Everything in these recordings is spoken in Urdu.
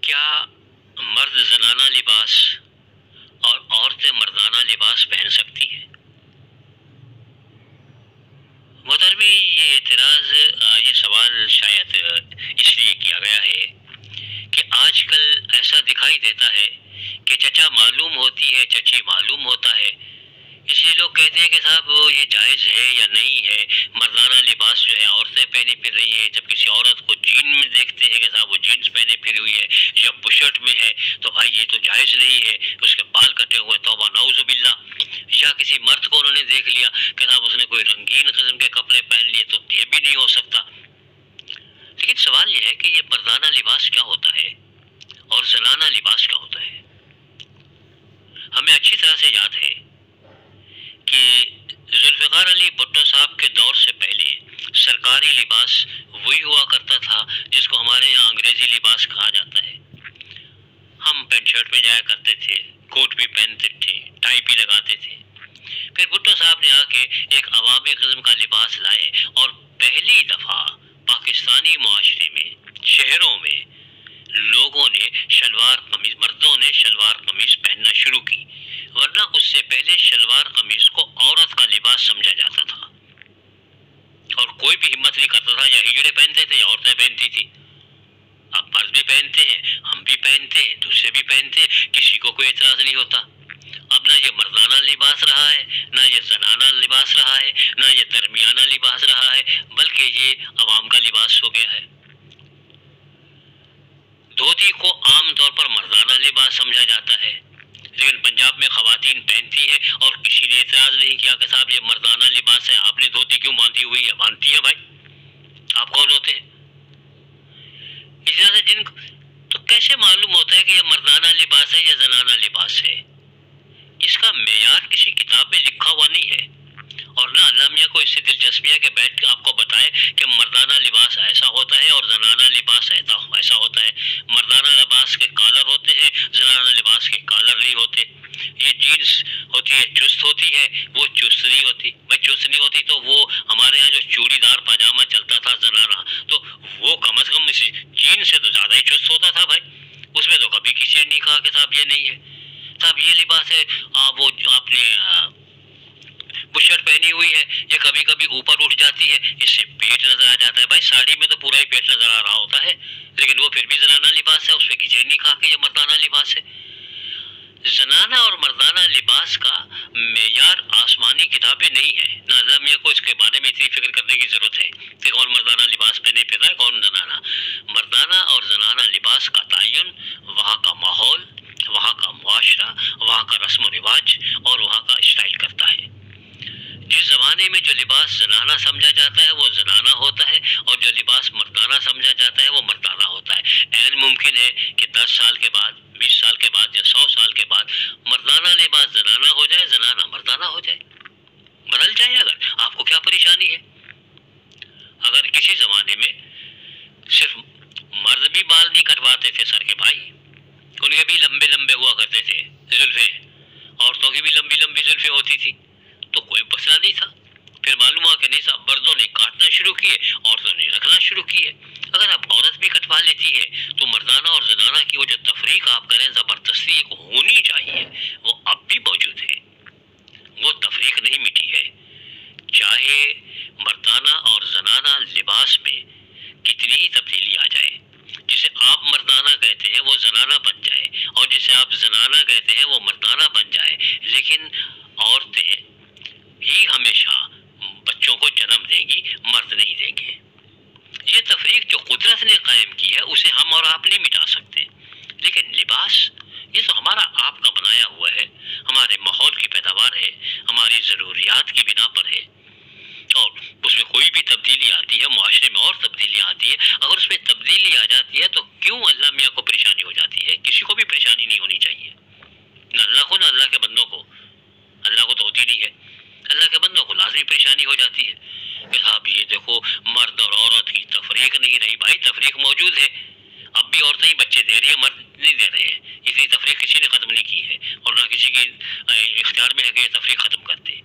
کیا مرد زنانہ لباس اور عورتیں مردانہ لباس پہن سکتی ہیں؟ محترمی، یہ اعتراض، یہ سوال شاید اس لیے کیا گیا ہے کہ آج کل ایسا دکھائی دیتا ہے کہ چچا معلوم ہوتی ہے، چچی معلوم ہوتا ہے، اس لیے لوگ کہتے ہیں کہ صاحب یہ جائز ہے یا نہیں ہے، مردانہ لباس جو ہے عورتیں پہنے پھر رہی ہیں، جب کسی عورت کو جین میں دیکھتے ہیں کہ صاحب وہ جینس پہنے پھری ہوئی ہے یا بشرٹ میں ہے تو بھائی یہ تو جائز نہیں ہے، اس کے بال کٹے ہوئے، توبہ نعوذ باللہ۔ یا کسی مرد کو انہوں نے دیکھ لیا کہ صاحب اس نے کوئی رنگین قسم کے کپڑے پہن لیے تو یہ بھی نہیں ہو سکتا۔ لیکن سوال یہ ہے کہ یہ مردانہ لباس کیا ہوتا ہے اور زنانہ لباس کیا ہوتا ہے؟ ہمیں اچھی طرح سے یاد ہے کہ ذوالفقار علی بھٹو صاحب کے دور سے پہلے سرکاری لباس وہی ہوا کرتا تھا جس کو ہمارے یہاں انگریزی لباس کہا جاتا ہے۔ ہم پینٹ شرٹ میں جایا کرتے تھے، کوٹ بھی پہنتے تھے، ٹائی بھی لگاتے تھے۔ پھر بھٹو صاحب نے آ کے ایک عوامی قسم کا لباس لائے اور پہلی دفعہ پاکستانی معاشرے میں، شہروں میں لوگوں نے شلوار قمیض، مردوں نے شلوار قمیض پہننا شروع کی، ورنہ اس سے پہلے شلوار قمیض کو عورت کا لباس سمجھا جاتا تھا اور کوئی بھی ہمت نہیں کرتا تھا، یا ہجڑے پہنتے تھے یا عورتیں پہنتی تھی۔ اب مرد بھی پہنتے ہیں، ہم بھی پہنتے ہیں، دوسرے بھی پہنتے ہیں، کسی کو کوئی اعتراض نہیں ہوتا۔ اب نہ یہ مردانہ لباس رہا ہے، نہ یہ زنانہ لباس رہا ہے، نہ یہ درمیانہ لباس رہا ہے، بلکہ یہ عوام کا لباس ہو گیا ہے۔ دھوتی کو عام طور پر مردانہ لباس سمجھا جاتا ہے، لیکن پنجاب میں خواتین پہنتی ہیں اور کسی نے اعتراض نہیں کیا کہ صاحب یہ مردانہ لباس ہے، آپ نے دھوتی کیوں باندھی ہوئی ہے؟ باندھتی ہے بھائی، آپ کون ہوتے ہیں؟ اس طرح سے تو کیسے معلوم ہوتا ہے کہ یہ مردانہ لباس ہے یا زنانہ لباس ہے؟ اس کا معیار کسی کتاب میں لکھا ہوا نہیں ہے، اور نہ اللہ میاں کو اس سے دلچسپی ہے کہ بیٹھ کے آپ کو بتائے کہ مردانہ لباس ایسا ہوتا ہے اور زنانہ لباس ایسا ہوتا ہے۔ مردانہ لباس کے کالر ہوتے ہیں، زنانہ لباس کے کالر نہیں ہوتے۔ یہ جینس ہوتی ہے چست ہوتی ہے، وہ چست نہیں ہوتی۔ بھائی چست نہیں ہوتی تو وہ ہمارے یہاں جو چوڑی دار پاجامہ چلتا تھا زنانہ، تو وہ کم از کم اس جینس سے تو زیادہ ہی چست ہوتا تھا بھائی، اس میں تو کبھی کسی نے نہیں کہا کہ صاحب یہ نہیں ہے، صاحب یہ لباس ہے۔ وہ آپ نے بشرٹ پہنی ہوئی ہے، یہ کبھی کبھی اوپر اٹھ جاتی ہے، اس سے پیٹ نظر آ جاتا ہے۔ بھائی ساڑی میں تو پورا ہی پیٹ نظر آ رہا ہوتا ہے، لیکن وہ پھر بھی زنانہ لباس ہے، اس پہ کسی نے نہیں کہا کہ یہ مردانہ لباس ہے۔ زنانہ اور مردانہ لباس کا معیار آسمانی کتابیں نہیں ہے، نہ اللہ میاں کو اس کے بارے میں اتنی فکر کرنے کی ضرورت ہے کہ کون مردانہ لباس پہنے پھر رہا ہے، کون زنانہ۔ مردانہ اور زنانہ لباس کا تعین وہاں کا ماحول، وہاں کا معاشرہ، وہاں کا رسم و رواج اور وہاں کا اسٹائل کرتا ہے۔ جس زمانے میں جو لباس زنانہ سمجھا جاتا ہے وہ زنانہ ہوتا ہے، اور جو لباس مردانہ سمجھا جاتا ہے وہ مردانہ ہوتا ہے۔ عین ممکن ہے کہ 10 سال کے بعد، 20 سال کے بعد یا 100 سال کے بعد مردانہ لباس زنانہ ہو جائے، زنانہ مردانہ ہو جائے، بدل جائے۔ اگر آپ کو کیا پریشانی ہے؟ اگر کسی زمانے میں صرف مرد بھی بال نہیں کٹواتے تھے سر کے بھائی، ان کے بھی لمبے لمبے ہوا کرتے تھے زلفیں، عورتوں کی بھی لمبی لمبی زلفیں ہوتی تھی، تو کوئی مسئلہ نہیں تھا۔ پھر معلوم ہوا کہ نہیں صاحب مردوں نے کاٹنا شروع کیے، عورتوں نے رکھنا شروع کیے۔ اگر اب عورت بھی کٹوا لیتی ہے تو مردانہ اور زنانہ کی وہ جو تفریق آپ کریں زبردستی ایک ہونی چاہیے، وہ اب بھی موجود ہے، وہ تفریق نہیں مٹی ہے۔ چاہے مردانہ اور زنانہ لباس میں کتنی ہی تبدیلی آ جائے، جسے آپ مردانہ کہتے ہیں وہ زنانہ بن جائے، اور جسے آپ زنانہ کہتے ہیں وہ مردانہ بن جائے، لیکن عورتیں ہی ہمیشہ بچوں کو جنم دیں گی، مرد نہیں دیں گے۔ یہ تفریق جو قدرت نے قائم کی ہے اسے ہم اور آپ نہیں مٹا سکتے، لیکن لباس یہ تو ہمارا آپ کا بنایا ہوا ہے، ہمارے ماحول کی پیداوار ہے، ہماری ضروریات کی بنا پر ہے، اور اس میں کوئی بھی تبدیلی آتی ہے، معاشرے میں اور تبدیلی آتی ہے، اگر اس میں تبدیلی آ جاتی ہے تو کیوں اللہ میاں کو پریشانی ہو جاتی ہے؟ کسی کو بھی پریشانی نہیں ہونی چاہیے، نہ اللہ کو نہ اللہ کے بندوں کو۔ اللہ کو تو ہوتی نہیں ہے، اللہ کے بندوں کو لازمی پریشانی ہو جاتی ہے کہ صاحب یہ دیکھو مرد اور عورت کی تفریق نہیں رہی۔ بھائی تفریق موجود ہے، اب بھی عورتیں ہی بچے دے رہی ہیں، مرد نہیں دے رہے ہیں، اتنی تفریق کسی نے ختم نہیں کی ہے، اور نہ کسی کے اختیار میں ہے کہ یہ تفریق ختم کر دے۔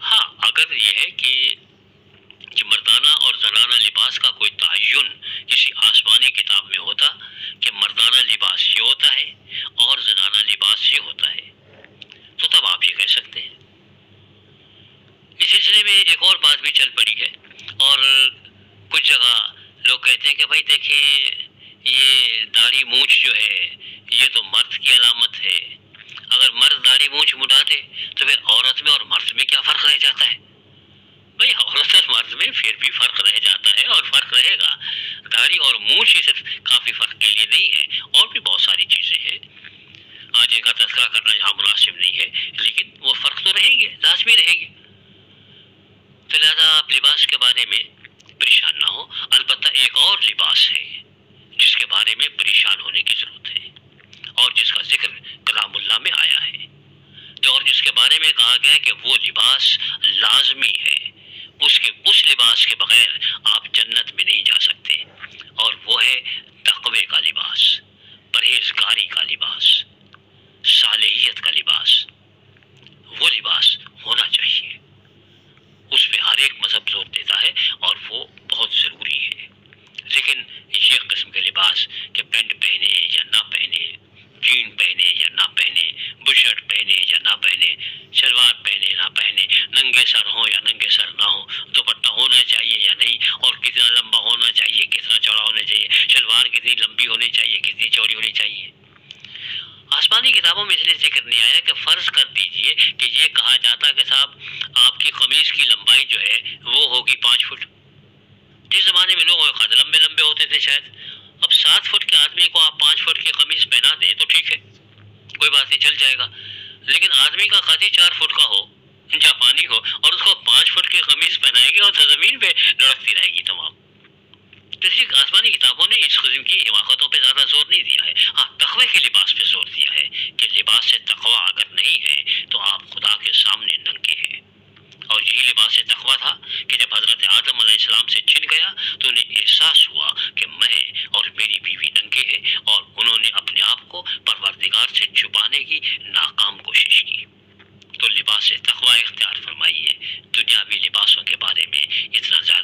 ہاں اگر یہ ہے کہ مردانہ اور زنانہ لباس کا کوئی تعین کسی آسمانی کتاب میں ہوتا ہوتا ہے اور زنانہ لباس یہ ہوتا ہے، تو تب آپ یہ کہہ سکتے ہیں۔ اس سلسلے میں ایک اور بات بھی چل پڑی ہے، اور کچھ جگہ لوگ کہتے ہیں کہ بھائی دیکھیں یہ داڑھی مونچھ جو ہے یہ تو مرد کی علامت ہے، اگر مرد داڑھی مونچھ مڈا دے تو پھر عورت میں اور مرد میں کیا فرق رہ جاتا ہے؟ بھائی عورت اور مرد میں پھر بھی فرق رہ جاتا ہے اور فرق رہے گا، داڑھی اور مونچھ ہی صرف کافی فرق کے لیے نہیں ہے، اور بھی بہت ساری چیزیں ہیں آج ان کا تذکرہ کرنا یہاں مناسب نہیں ہے، لیکن وہ فرق تو رہیں گے، لازمی رہیں گے۔ تو لہٰذا آپ لباس کے بارے میں پریشان نہ ہو۔ البتہ ایک اور لباس ہے جس کے بارے میں پریشان ہونے کی ضرورت ہے اور جس کا ذکر کلام اللہ میں آیا ہے، اور جس کے بارے میں کہا گیا ہے کہ وہ لباس لازمی ہے، اس لباس کے بغیر آپ جنت میں نہیں جا سکتے، اور وہ ہے تقوی کا لباس، پرہیزگاری کا لباس، صالحیت کا لباس۔ وہ لباس ہونا چاہیے، اس پہ ہر ایک مذہب زور دیتا ہے اور وہ بہت ضروری ہے۔ لیکن یہ قسم کے لباس کہ پینٹ پہنے یا نہ پہنے، جین پہنے یا نہ پہنے، بشرٹ پہنے یا نہ پہنے، شلوار پہنے نہ پہنے، ننگے سر ہو یا ننگے سر نہ ہو، دوپٹہ ہونا چاہیے یا نہیں، اور کتنا لمبا ہونا چاہیے، کتنا چوڑا ہونا چاہیے، شلوار کتنی لمبی ہونی چاہیے، کتنی چوڑی ہونی چاہیے۔ آسمانی کتابوں میں اس لیے ذکر نہیں آیا کہ فرض کر دیجئے کہ یہ کہا جاتا کہ صاحب آپ کی قمیص کی لمبائی جو ہے وہ ہوگی 5 فٹ۔ جس زمانے میں لوگ قد لمبے لمبے ہوتے تھے شاید، اب 7 فٹ کے آدمی کو آپ 5 فٹ کی قمیص پہنا دیں تو ٹھیک ہے، کوئی بات نہیں، چل جائے گا۔ لیکن آدمی کا قد ہی 4 فٹ کا ہو، جاپانی ہو، اور اس کو 5 فٹ کی قمیص پہنائیں گے اور زمین پہ لڑکتی رہے گی تمام۔ تو اس لیے آسمانی کتابوں نے اس قسم کی حماقتوں پہ زیادہ زور نہیں دیا ہے، ہاں تقوی کے لباس پہ زور دیا ہے کہ لباس تقوی اگر نہیں ہے تو آپ خدا کے سامنے ننگے ہیں۔ اور یہی لباس تقوی تھا کہ جب حضرت آدم علیہ السلام سے چھن گیا تو انہیں احساس ہوا کہ میں اور میری بیوی ننگے ہیں، اور انہوں نے اپنے آپ کو پروردگار سے چھپانے کی ناکام کوشش کی۔ تو لباس تقوی اختیار فرمائیے، دنیاوی لباسوں کے بارے میں اتنا زیادہ